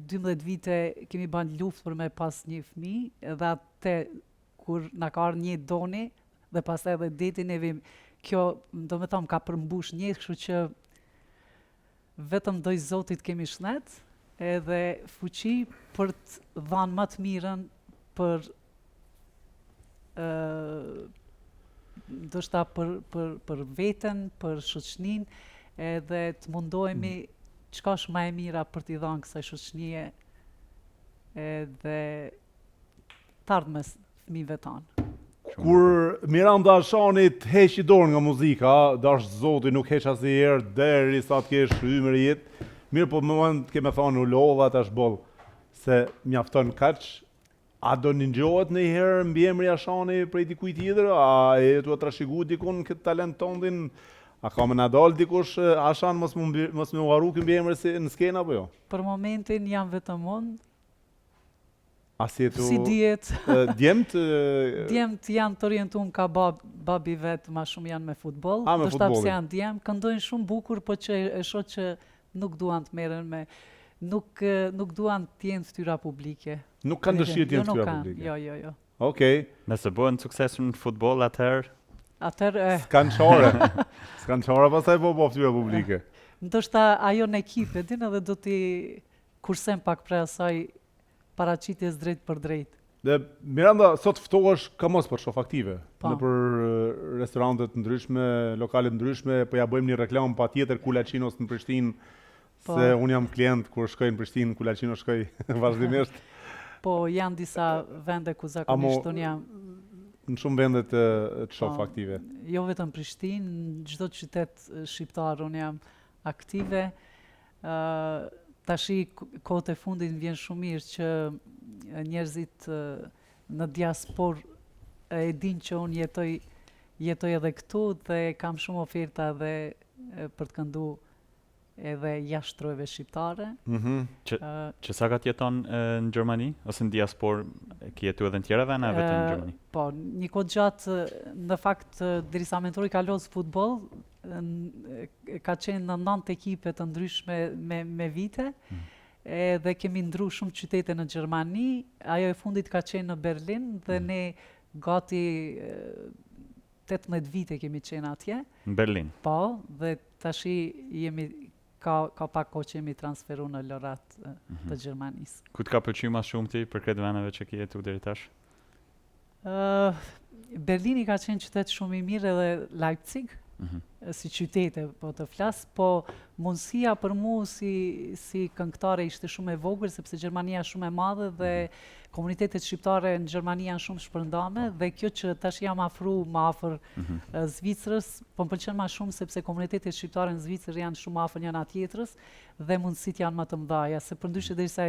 12 vite kemi bën luftë për me pas një fëmijë, edhe atë kur na ka ardhur një doni dhe pastaj edhe deti neve kjo do me thonë ka përmbush një, kështu që vetëm doj Zotit kemi shnet edhe fuqi për të dhanë më të mirën për ndoshta për veten, për shoqëninë, edhe të mundohemi çka është më e mira për t'i dhënë kësaj shoqënie edhe të ardhmes fëmijëve tanë. Kur Miranda Ashani të heqi dorë nga muzika, dash Zoti nuk heq asnjëherë derisa të kesh hymër jetë. Mirë, po në moment keme thonë u lodha tash boll se mjafton kaq. A do një njohet në herë mbi emri Ashani prej dikujt tjetër? A e tu trashëgu dikun këtë talent tondin? A ka më na dal dikush Ashan mos më uarru ky mbi emër në skenë apo jo? Për momentin jam vetëm unë. Si dihet? Djemt? Djemt janë të orientuar ka babi vetë, ma shumë janë me futboll. Me futboll. Pse janë djemt, këndojnë shumë bukur, po që e shoh që nuk duan të merren me nuk duan të jenë fytyra publike. Nuk kanë dëshirë të jenë fytyra publike. Jo. Okej. Nëse bëhen sukses në futboll atëherë s'kan çore pastaj po fytyra publike. Ndoshta ajo në ekip, din edhe do t'i kursem pak për asaj paraqitjes drejt për drejt. Dhe Miranda, sot ftohesh ka mos për shof aktive. Pa. Në për restorantet ndryshme, lokale ndryshme, po ja bëjmë një reklam patjetër Kulaçinos në Prishtinë, se unë jam klient kur shkoj në Prishtinë, Kulaçino shkoj vazhdimisht. Po janë disa vende ku zakonisht unë jam. Në shumë vende të shof aktive. Jo vetëm Prishtinë, në çdo qytet shqiptar unë jam aktive. Tashi kohët e fundit më vjen shumë mirë që njerëzit në diaspor e din që unë jetoj edhe këtu dhe kam shumë oferta edhe për të këndu edhe jashtë trojve shqiptare. Që sa ka jeton në Gjermani ose në diaspor, ke jetu edhe në tjera vende vetëm në Gjermani? Po, një kohë gjatë, në fakt derisa mentori ka lozë futboll, ka qenë në 9 ekipe të ndryshme me vite, dhe kemi ndru shumë qytete në Gjermani. Ajo e fundit ka qenë në Berlin dhe ne gati 18 vite kemi qenë atje. Në Berlin? Po, dhe tashi ka pak kohë që jemi transferu në lorat të Gjermanisë. Ku të ka pëlqyer më shumë ti për këtë vendeve që ke jetu deri tash? Berlini ka qenë qytet shumë i mirë edhe Leipzig, si qytete po të flas, po mundësia për mu si këngëtare ishte shumë e vogël, sepse Gjermania është shumë e madhe dhe komunitetet shqiptare në Gjermani janë shumë shpërndame dhe kjo që tash jam afru më afër Zvicrës, po më pëlqen më shumë sepse komunitetet shqiptare në Zvicër janë shumë afër njëna tjetrës dhe mundësitë janë më të mëdha, se përndryshe derisa